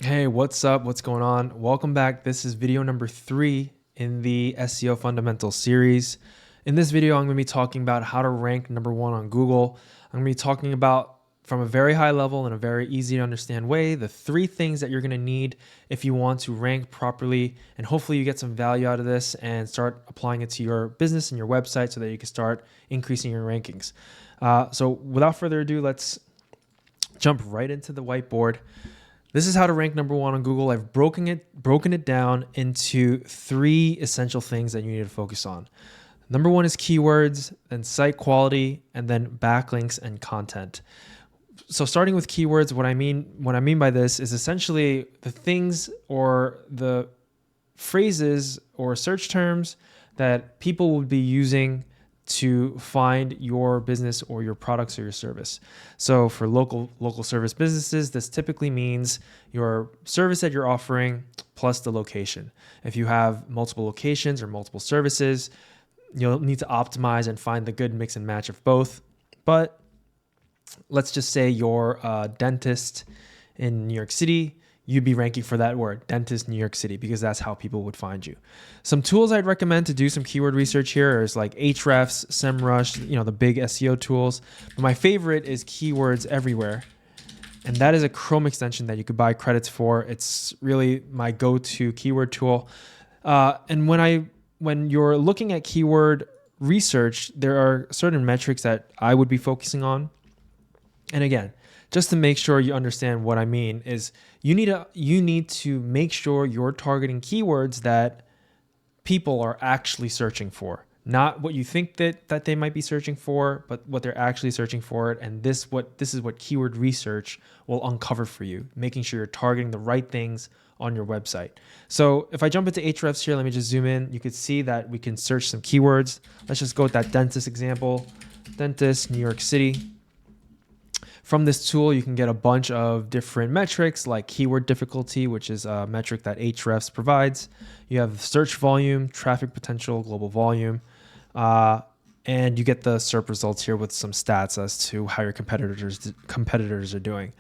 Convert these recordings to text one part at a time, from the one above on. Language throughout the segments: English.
Hey, what's up? What's going on? Welcome back. This is video number 3 in the SEO Fundamentals series. In this video, I'm going to be talking about how to rank #1 on Google. I'm going to be talking about, from a very high level and a very easy to understand way, the 3 things that you're going to need if you want to rank properly. And hopefully you get some value out of this and start applying it to your business and your website so that you can start increasing your rankings. So without further ado, let's jump right into the whiteboard. This is how to rank #1 on Google. I've broken it down into 3 essential things that you need to focus on. #1 is keywords, then site quality, and then backlinks and content. So starting with keywords, what I mean by this is essentially the things or the phrases or search terms that people would be using to find your business or your products or your service. So for local service businesses, this typically means your service that you're offering plus the location. If you have multiple locations or multiple services, you'll need to optimize and find the good mix and match of both. But let's just say you're a dentist in New York City. You'd be ranking for that word, dentist, New York City, because that's how people would find you. Some tools I'd recommend to do some keyword research here is like Ahrefs, SEMrush, the big SEO tools. But my favorite is Keywords Everywhere. And that is a Chrome extension that you could buy credits for. It's really my go-to keyword tool. And when you're looking at keyword research, there are certain metrics that I would be focusing on. And again, just to make sure you understand what I mean is you need to make sure you're targeting keywords that people are actually searching for, not what you think that they might be searching for, but what they're actually searching for. And this is what keyword research will uncover for you, making sure you're targeting the right things on your website. So if I jump into Ahrefs here, let me just zoom in. You could see that we can search some keywords. Let's just go with that dentist example, dentist, New York City. From this tool, you can get a bunch of different metrics like keyword difficulty, which is a metric that Ahrefs provides. You have search volume, traffic potential, global volume, and you get the SERP results here with some stats as to how your competitors are doing.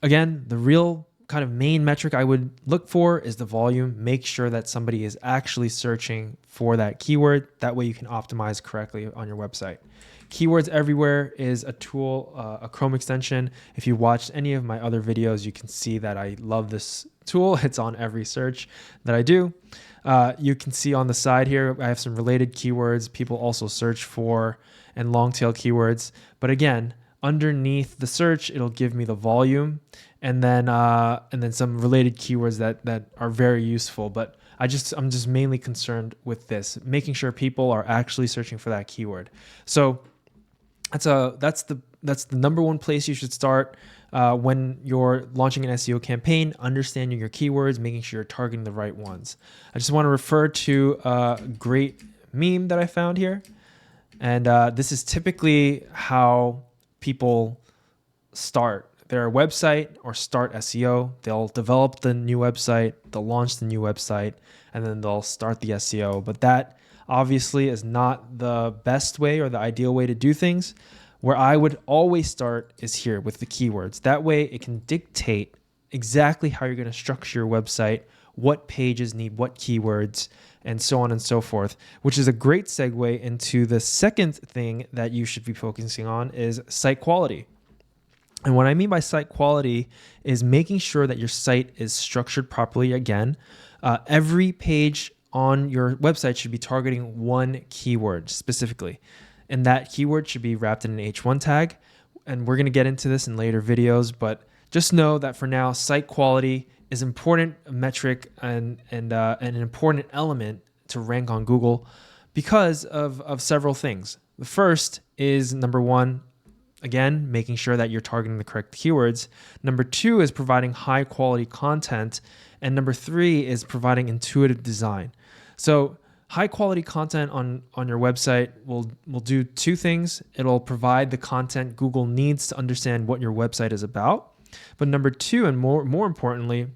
Again, the real kind of main metric I would look for is the volume. Make sure that somebody is actually searching for that keyword. That way you can optimize correctly on your website. Keywords Everywhere is a tool, a Chrome extension. If you watched any of my other videos, you can see that I love this tool. It's on every search that I do. You can see on the side here, I have some related keywords people also search for and long tail keywords. But again, underneath the search, it'll give me the volume and then some related keywords that are very useful. But I'm just mainly concerned with this, making sure people are actually searching for that keyword. So that's the #1 place you should start when you're launching an SEO campaign, understanding your keywords, making sure you're targeting the right ones. I just want to refer to a great meme that I found here. And this is typically how people start their website or start SEO. They'll develop the new website, they'll launch the new website, and then they'll start the SEO. But that obviously is not the best way or the ideal way to do things. Where I would always start is here with the keywords. That way it can dictate exactly how you're going to structure your website, what pages need what keywords, and so on and so forth, which is a great segue into the second thing that you should be focusing on is site quality. And what I mean by site quality is making sure that your site is structured properly. Again, every page on your website should be targeting one keyword specifically. And that keyword should be wrapped in an H1 tag. And we're going to get into this in later videos, but just know that for now, site quality is an important metric and an important element to rank on Google because of several things. The first is #1, again, making sure that you're targeting the correct keywords. #2 is providing high quality content. And #3 is providing intuitive design. So high quality content on your website will do 2 things. It'll provide the content Google needs to understand what your website is about. But #2, and more importantly,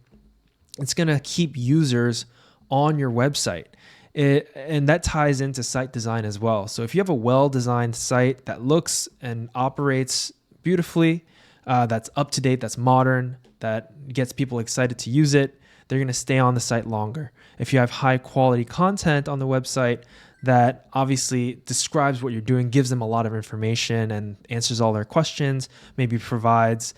it's going to keep users on your website. And that ties into site design as well. So if you have a well-designed site that looks and operates beautifully, that's up to date, that's modern, that gets people excited to use it, they're going to stay on the site longer. If you have high quality content on the website that obviously describes what you're doing, gives them a lot of information and answers all their questions, maybe provides,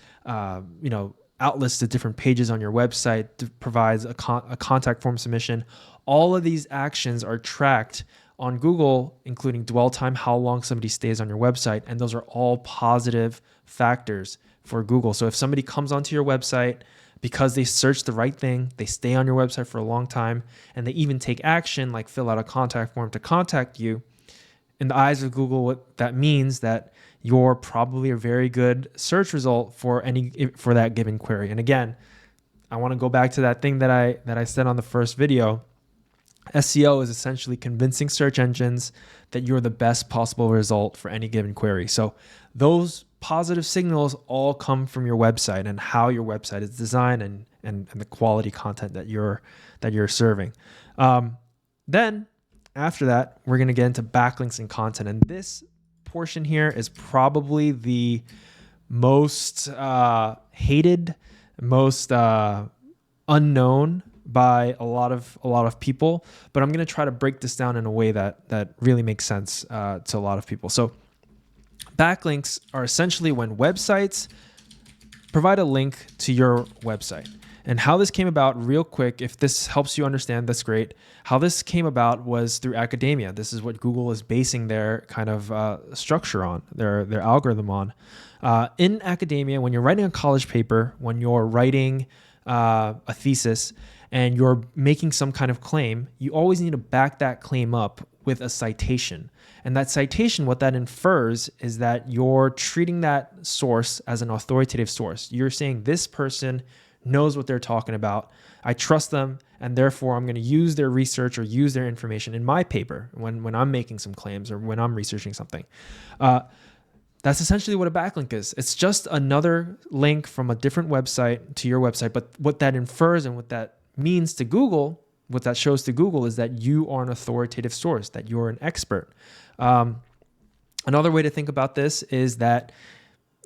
outlets to different pages on your website, provides a contact form submission. All of these actions are tracked on Google, including dwell time, how long somebody stays on your website. And those are all positive factors for Google. So if somebody comes onto your website because they search the right thing, they stay on your website for a long time, and they even take action like fill out a contact form to contact you, in the eyes of Google, what that means that you're probably a very good search result for that given query. And again, I want to go back to that thing that I said on the first video. SEO is essentially convincing search engines that you're the best possible result for any given query. So those positive signals all come from your website and how your website is designed and the quality content that you're serving. Then after that, we're going to get into backlinks and content. And this portion here is probably the most hated, most unknown by a lot of people, but I'm going to try to break this down in a way that really makes sense to a lot of people. So backlinks are essentially when websites provide a link to your website. And how this came about, real quick, if this helps you understand, that's great. How this came about was through academia. This is what Google is basing their kind of structure on, their algorithm on. In academia, when you're writing a college paper, when you're writing a thesis, and you're making some kind of claim, you always need to back that claim up with a citation. And that citation, what that infers is that you're treating that source as an authoritative source. You're saying this person knows what they're talking about. I trust them, and therefore I'm going to use their research or use their information in my paper when I'm making some claims or when I'm researching something. That's essentially what a backlink is. It's just another link from a different website to your website. But what that infers and what that means to Google, what that shows to Google is that you are an authoritative source, that you're an expert. Another way to think about this is that,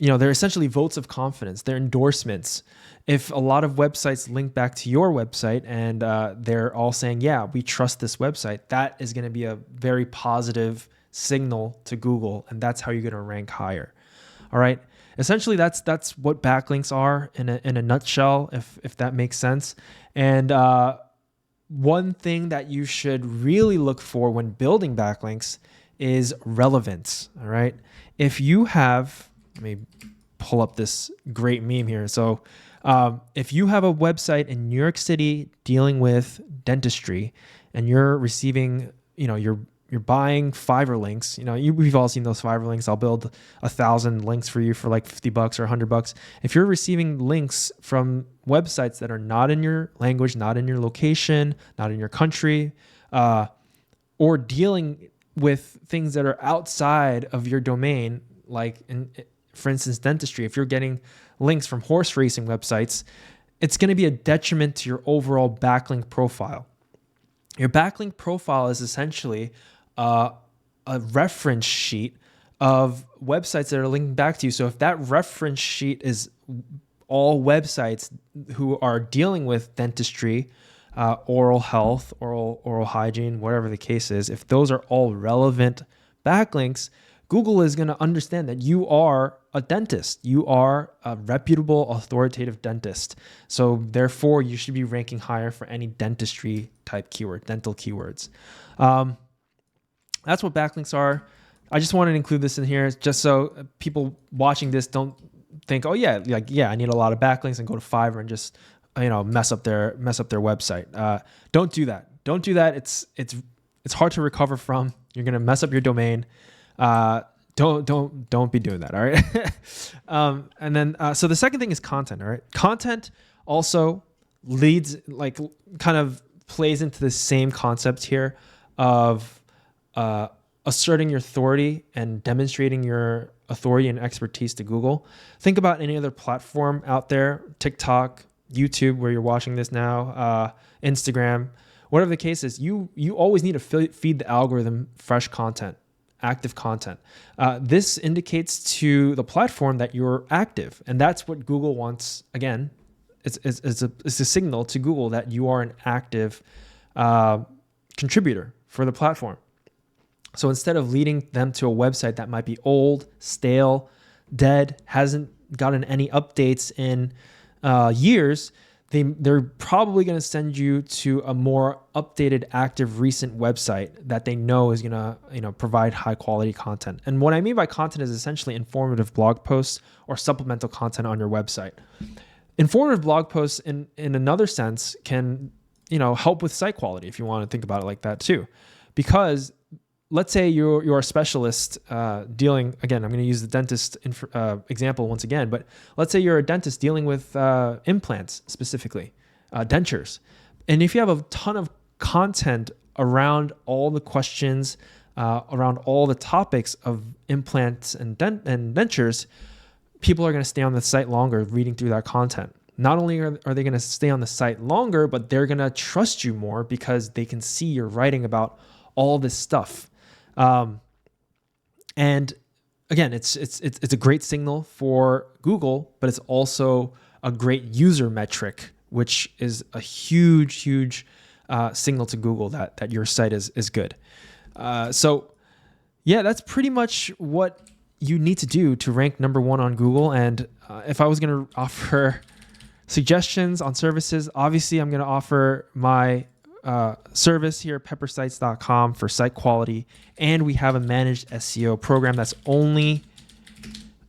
they're essentially votes of confidence. They're endorsements. If a lot of websites link back to your website and they're all saying, yeah, we trust this website, that is going to be a very positive signal to Google, and that's how you're going to rank higher. All right. Essentially, that's what backlinks are in a nutshell, if that makes sense. And one thing that you should really look for when building backlinks is relevance. All right. If you have, let me pull up this great meme here. So if you have a website in New York City dealing with dentistry and you're receiving, you're buying Fiverr links. We've all seen those Fiverr links. I'll build 1,000 links for you for like $50 or $100. If you're receiving links from websites that are not in your language, not in your location, not in your country, or dealing with things that are outside of your domain, like for instance, dentistry, if you're getting links from horse racing websites, it's going to be a detriment to your overall backlink profile. Your backlink profile is essentially a reference sheet of websites that are linking back to you. So if that reference sheet is all websites who are dealing with dentistry, oral health, oral hygiene, whatever the case is, if those are all relevant backlinks, Google is going to understand that you are a dentist. You are a reputable, authoritative dentist. So therefore, you should be ranking higher for any dentistry type keyword, dental keywords. That's what backlinks are. I just wanted to include this in here just so people watching this don't think, oh yeah, I need a lot of backlinks and go to Fiverr and just mess up their website. Don't do that. Don't do that. It's hard to recover from. You're gonna mess up your domain. Don't be doing that. All right. And then so the second thing is content. All right. Content also kind of plays into the same concept here of asserting your authority and demonstrating your authority and expertise to Google. Think about any other platform out there, TikTok, YouTube, where you're watching this now, Instagram, whatever the case is, you always need to feed the algorithm fresh content. active content. This indicates to the platform that you're active, and that's what Google wants. Again, it's a signal to Google that you are an active contributor for the platform. So instead of leading them to a website that might be old, stale, dead, hasn't gotten any updates in years, they're probably going to send you to a more updated, active, recent website that they know is going to provide high quality content. And what I mean by content is essentially informative blog posts or supplemental content on your website. Informative blog posts, in another sense, can help with site quality if you want to think about it like that too, because let's say you're a specialist dealing, again, I'm going to use the dentist example once again, but let's say you're a dentist dealing with implants specifically, dentures. And if you have a ton of content around all the questions, around all the topics of implants and dentures, people are going to stay on the site longer reading through that content. Not only are they going to stay on the site longer, but they're going to trust you more because they can see you're writing about all this stuff. And again, it's a great signal for Google, but it's also a great user metric, which is a huge signal to Google that your site is good. So yeah, that's pretty much what you need to do to rank number one on Google. And if I was going to offer suggestions on services, obviously I'm going to offer my service here at peppersites.com for site quality, and we have a managed SEO program that's only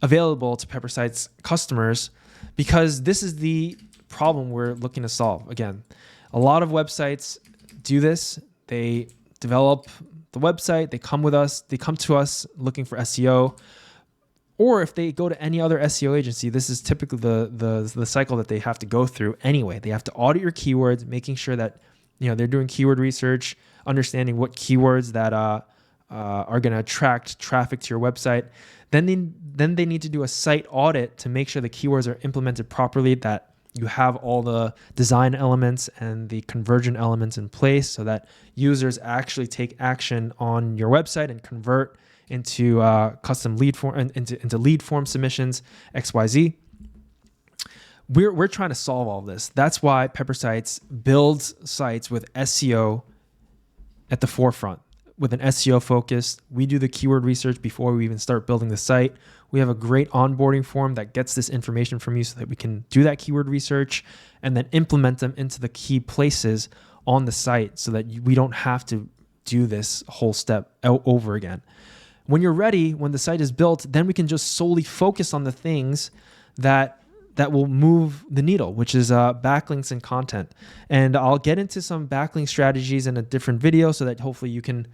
available to PepperSites customers because this is the problem we're looking to solve. Again, a lot of websites do this. They develop the website, they come to us looking for SEO, or if they go to any other SEO agency, this is typically the cycle that they have to go through anyway. They have to audit your keywords, making sure that they're doing keyword research, understanding what keywords that are going to attract traffic to your website. Then they need to do a site audit to make sure the keywords are implemented properly, that you have all the design elements and the conversion elements in place so that users actually take action on your website and convert into custom lead form, into lead form submissions, XYZ. We're trying to solve all this. That's why PepperSites builds sites with SEO at the forefront. With an SEO focus, we do the keyword research before we even start building the site. We have a great onboarding form that gets this information from you so that we can do that keyword research and then implement them into the key places on the site so that we don't have to do this whole step over again. When you're ready, when the site is built, then we can just solely focus on the things that will move the needle, which is backlinks and content. And I'll get into some backlink strategies in a different video so that hopefully you can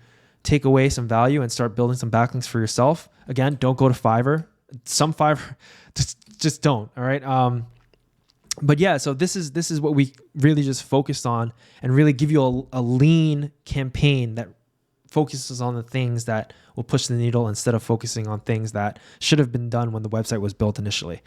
take away some value and start building some backlinks for yourself. Again, don't go to Fiverr. Some Fiverr, just don't. All right. But yeah, so this is what we really just focused on and really give you a lean campaign that focuses on the things that will push the needle instead of focusing on things that should have been done when the website was built initially.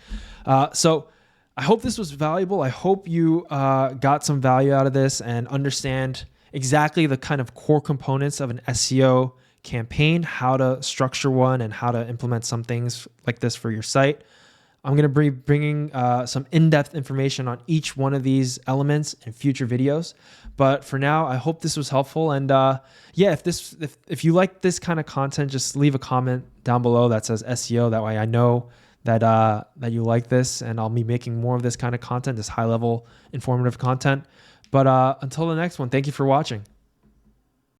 So I hope this was valuable. I hope you got some value out of this and understand exactly the kind of core components of an SEO campaign, how to structure one, and how to implement some things like this for your site. I'm going to be bringing some in-depth information on each one of these elements in future videos. But for now, I hope this was helpful. And yeah, if you like this kind of content, just leave a comment down below that says SEO. That way I know that you like this, and I'll be making more of this kind of content, this high-level informative content. But until the next one, thank you for watching.